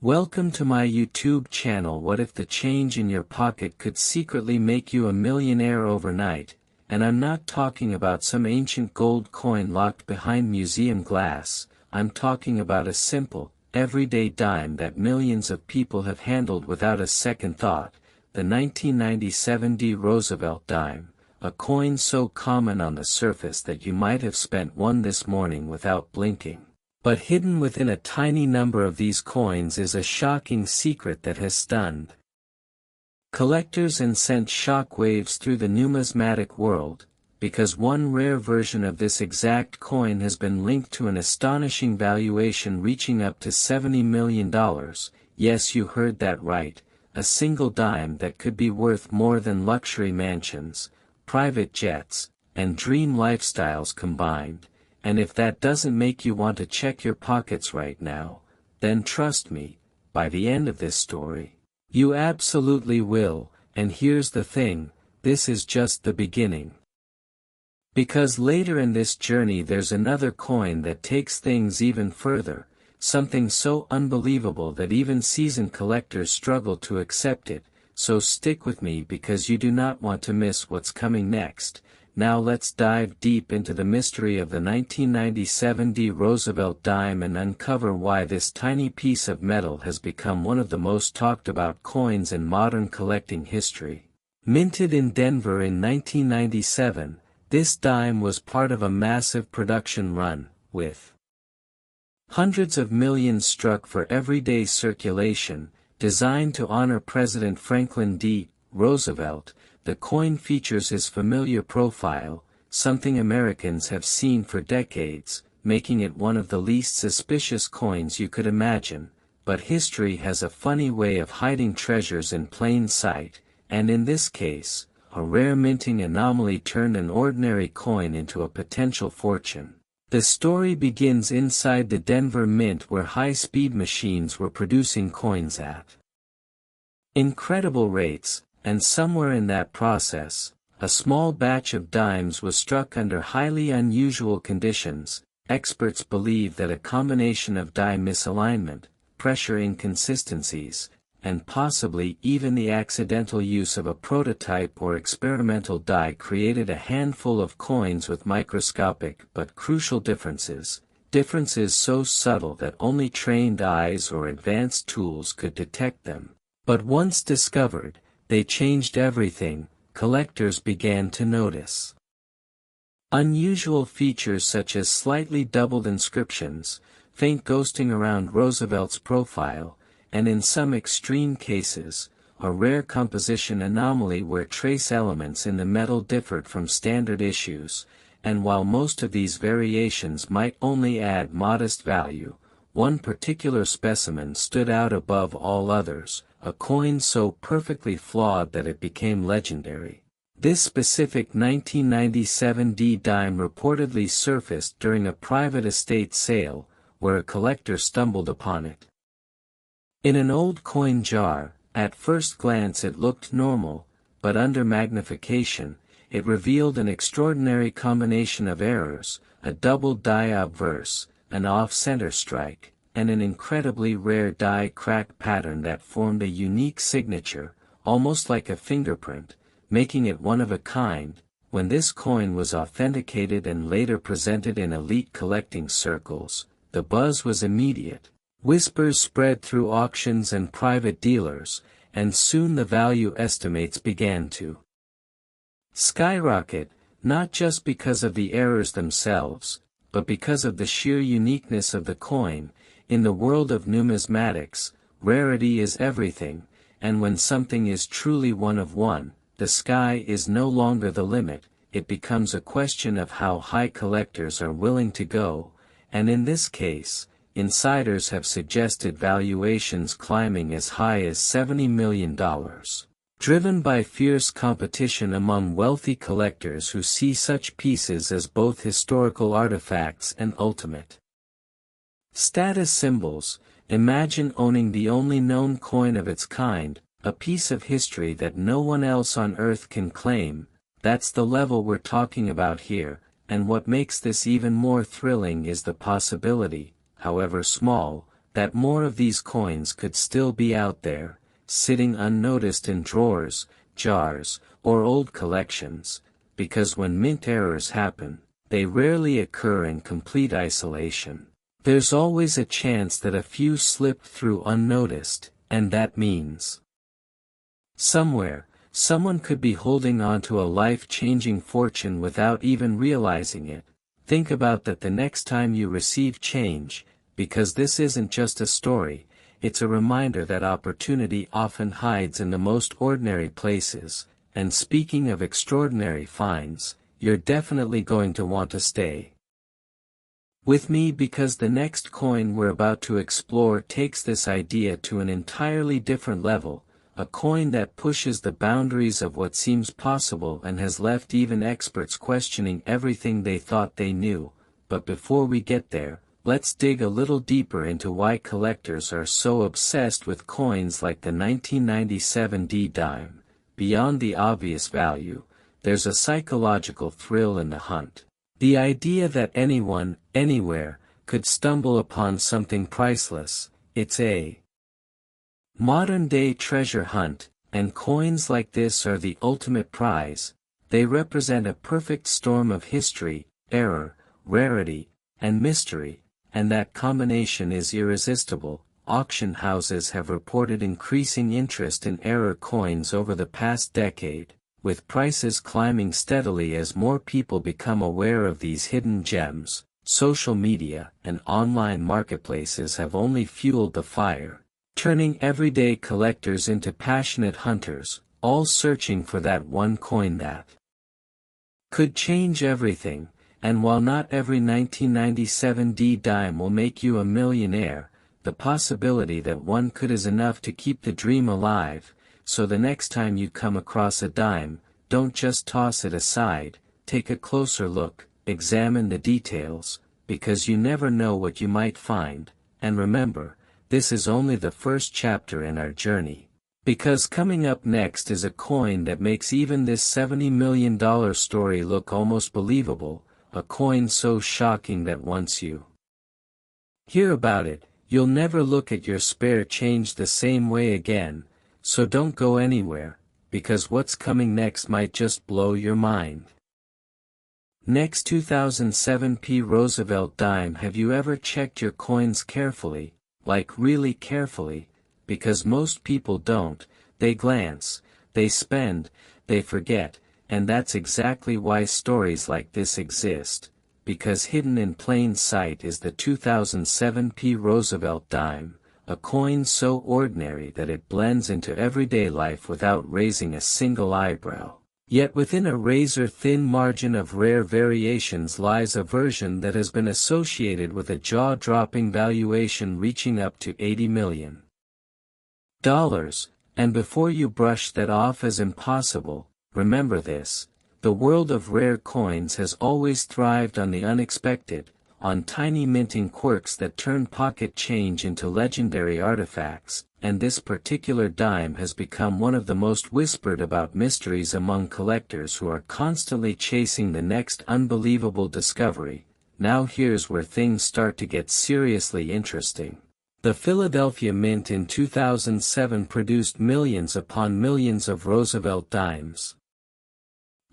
Welcome to my YouTube channel. What if the change in your pocket could secretly make you a millionaire overnight? And I'm not talking about some ancient gold coin locked behind museum glass. I'm talking about a simple, everyday dime that millions of people have handled without a second thought, the 1997 Roosevelt dime, a coin so common on the surface that you might have spent one this morning without blinking. But hidden within a tiny number of these coins is a shocking secret that has stunned collectors and sent shockwaves through the numismatic world, because one rare version of this exact coin has been linked to an astonishing valuation reaching up to $70 million. Yes, you heard that right, a single dime that could be worth more than luxury mansions, private jets, and dream lifestyles combined. And if that doesn't make you want to check your pockets right now, then trust me, by the end of this story, you absolutely will. And here's the thing, this is just the beginning. Because later in this journey there's another coin that takes things even further, something so unbelievable that even seasoned collectors struggle to accept it. So stick with me because you do not want to miss what's coming next. Now let's dive deep into the mystery of the 1997 Roosevelt dime and uncover why this tiny piece of metal has become one of the most talked about coins in modern collecting history. Minted in Denver in 1997, this dime was part of a massive production run, with hundreds of millions struck for everyday circulation, designed to honor President Franklin D. Roosevelt. The coin features his familiar profile, something Americans have seen for decades, making it one of the least suspicious coins you could imagine. But history has a funny way of hiding treasures in plain sight, and in this case, a rare minting anomaly turned an ordinary coin into a potential fortune. The story begins inside the Denver Mint, where high-speed machines were producing coins at incredible rates. And somewhere in that process, a small batch of dimes was struck under highly unusual conditions. Experts believe that a combination of die misalignment, pressure inconsistencies, and possibly even the accidental use of a prototype or experimental die created a handful of coins with microscopic but crucial differences so subtle that only trained eyes or advanced tools could detect them. But once discovered, they changed everything. Collectors began to notice unusual features such as slightly doubled inscriptions, faint ghosting around Roosevelt's profile, and in some extreme cases, a rare composition anomaly where trace elements in the metal differed from standard issues. And while most of these variations might only add modest value, one particular specimen stood out above all others, a coin so perfectly flawed that it became legendary. This specific 1997 dime reportedly surfaced during a private estate sale, where a collector stumbled upon it in an old coin jar. At first glance it looked normal, but under magnification, it revealed an extraordinary combination of errors, a double die obverse, an off-center strike, and an incredibly rare die crack pattern that formed a unique signature, almost like a fingerprint, making it one of a kind. When this coin was authenticated and later presented in elite collecting circles, the buzz was immediate. Whispers spread through auctions and private dealers, and soon the value estimates began to skyrocket, not just because of the errors themselves, but because of the sheer uniqueness of the coin. In the world of numismatics, rarity is everything, and when something is truly one of one, the sky is no longer the limit. It becomes a question of how high collectors are willing to go, and in this case, insiders have suggested valuations climbing as high as $70 million. Driven by fierce competition among wealthy collectors who see such pieces as both historical artifacts and ultimate status symbols. Imagine owning the only known coin of its kind, a piece of history that no one else on earth can claim. That's the level we're talking about here, and what makes this even more thrilling is the possibility, however small, that more of these coins could still be out there, sitting unnoticed in drawers, jars, or old collections, because when mint errors happen, they rarely occur in complete isolation. There's always a chance that a few slip through unnoticed, and that means somewhere, someone could be holding on to a life-changing fortune without even realizing it. Think about that the next time you receive change, because this isn't just a story, it's a reminder that opportunity often hides in the most ordinary places, and speaking of extraordinary finds, you're definitely going to want to stay with me because the next coin we're about to explore takes this idea to an entirely different level, a coin that pushes the boundaries of what seems possible and has left even experts questioning everything they thought they knew. But before we get there, let's dig a little deeper into why collectors are so obsessed with coins like the 1997 D-dime. Beyond the obvious value, there's a psychological thrill in the hunt. The idea that anyone, anywhere, could stumble upon something priceless. It's a modern-day treasure hunt, and coins like this are the ultimate prize. They represent a perfect storm of history, error, rarity, and mystery, and that combination is irresistible. Auction houses have reported increasing interest in error coins over the past decade, with prices climbing steadily as more people become aware of these hidden gems. Social media and online marketplaces have only fueled the fire, turning everyday collectors into passionate hunters, all searching for that one coin that could change everything. And while not every 1997 D-dime will make you a millionaire, the possibility that one could is enough to keep the dream alive. So the next time you come across a dime, don't just toss it aside, take a closer look, examine the details, because you never know what you might find. And remember, this is only the first chapter in our journey. Because coming up next is a coin that makes even this $70 million story look almost believable, a coin so shocking that once you hear about it, you'll never look at your spare change the same way again. So don't go anywhere, because what's coming next might just blow your mind. Next, 2007 P. Roosevelt dime. Have you ever checked your coins carefully, like really carefully? Because most people don't. They glance, they spend, they forget, and that's exactly why stories like this exist, because hidden in plain sight is the 2007 P. Roosevelt dime, a coin so ordinary that it blends into everyday life without raising a single eyebrow. Yet within a razor-thin margin of rare variations lies a version that has been associated with a jaw-dropping valuation reaching up to $80 million. And before you brush that off as impossible, remember this: the world of rare coins has always thrived on the unexpected, on tiny minting quirks that turn pocket change into legendary artifacts, and this particular dime has become one of the most whispered about mysteries among collectors who are constantly chasing the next unbelievable discovery. Now here's where things start to get seriously interesting. The Philadelphia Mint in 2007 produced millions upon millions of Roosevelt dimes,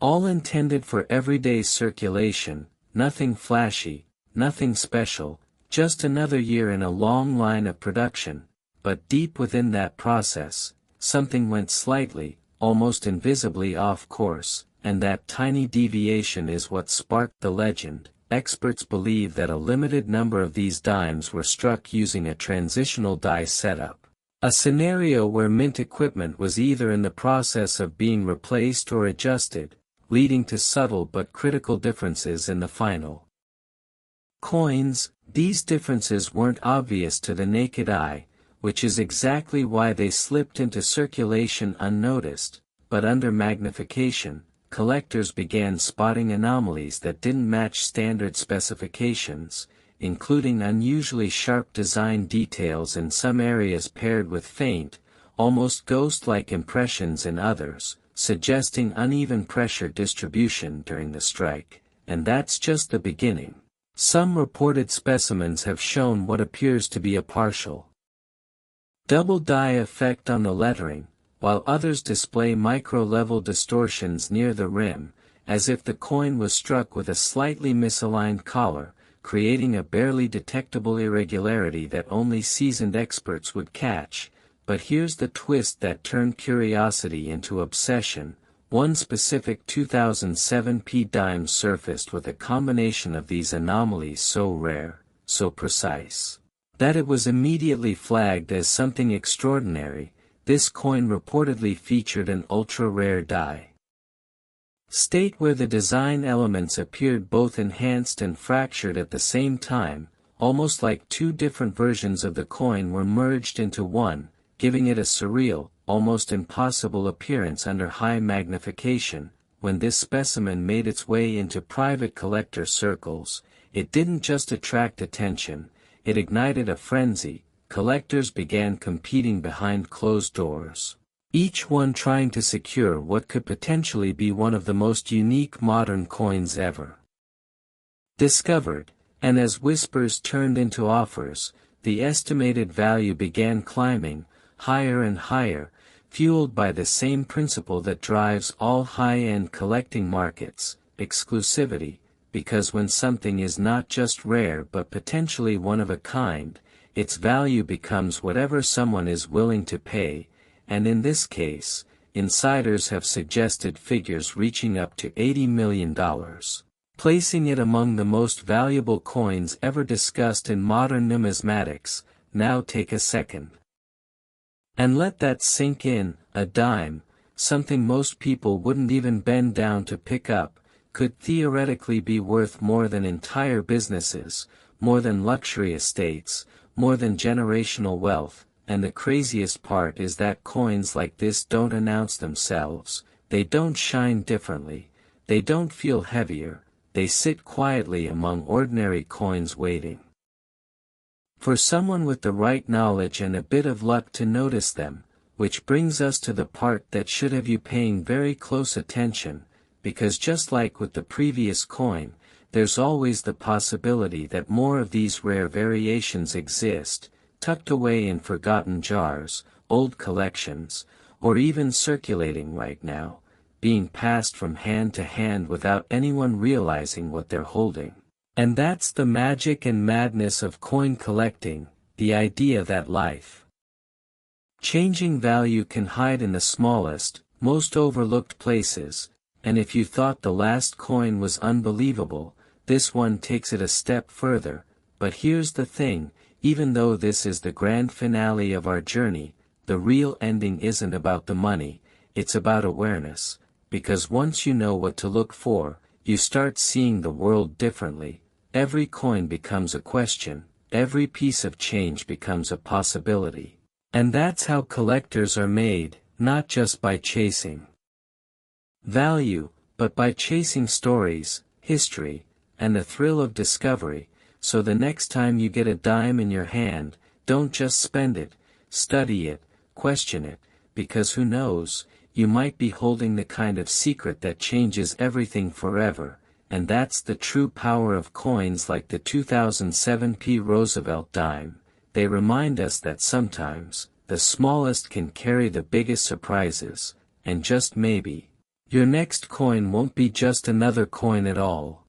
all intended for everyday circulation, nothing flashy, nothing special, just another year in a long line of production. But deep within that process, something went slightly, almost invisibly off course, and that tiny deviation is what sparked the legend. Experts believe that a limited number of these dimes were struck using a transitional die setup, a scenario where mint equipment was either in the process of being replaced or adjusted, leading to subtle but critical differences in the final coins. These differences weren't obvious to the naked eye, which is exactly why they slipped into circulation unnoticed, but under magnification, collectors began spotting anomalies that didn't match standard specifications, including unusually sharp design details in some areas paired with faint, almost ghost-like impressions in others, suggesting uneven pressure distribution during the strike. And that's just the beginning. Some reported specimens have shown what appears to be a partial double die effect on the lettering, while others display micro-level distortions near the rim, as if the coin was struck with a slightly misaligned collar, creating a barely detectable irregularity that only seasoned experts would catch. But here's the twist that turned curiosity into obsession. One specific 2007 P dime surfaced with a combination of these anomalies so rare, so precise, that it was immediately flagged as something extraordinary. This coin reportedly featured an ultra-rare die state where the design elements appeared both enhanced and fractured at the same time, almost like two different versions of the coin were merged into one, giving it a surreal, almost impossible appearance under high magnification. When this specimen made its way into private collector circles, it didn't just attract attention, it ignited a frenzy. Collectors began competing behind closed doors, each one trying to secure what could potentially be one of the most unique modern coins ever discovered, and as whispers turned into offers, the estimated value began climbing, higher and higher, fueled by the same principle that drives all high-end collecting markets, exclusivity, because when something is not just rare but potentially one of a kind, its value becomes whatever someone is willing to pay, and in this case, insiders have suggested figures reaching up to $80 million, placing it among the most valuable coins ever discussed in modern numismatics. Now take a second and let that sink in. A dime, something most people wouldn't even bend down to pick up, could theoretically be worth more than entire businesses, more than luxury estates, more than generational wealth. And the craziest part is that coins like this don't announce themselves, they don't shine differently, they don't feel heavier, they sit quietly among ordinary coins waiting for someone with the right knowledge and a bit of luck to notice them. Which brings us to the part that should have you paying very close attention, because just like with the previous coin, there's always the possibility that more of these rare variations exist, tucked away in forgotten jars, old collections, or even circulating right now, being passed from hand to hand without anyone realizing what they're holding. And that's the magic and madness of coin collecting, the idea that life-changing value can hide in the smallest, most overlooked places, and if you thought the last coin was unbelievable, this one takes it a step further. But here's the thing, even though this is the grand finale of our journey, the real ending isn't about the money, it's about awareness, because once you know what to look for, you start seeing the world differently. Every coin becomes a question, every piece of change becomes a possibility. And that's how collectors are made, not just by chasing value, but by chasing stories, history, and the thrill of discovery. So the next time you get a dime in your hand, don't just spend it, study it, question it, because who knows, you might be holding the kind of secret that changes everything forever. And that's the true power of coins like the 2007 P Roosevelt dime. They remind us that sometimes, the smallest can carry the biggest surprises, and just maybe, your next coin won't be just another coin at all.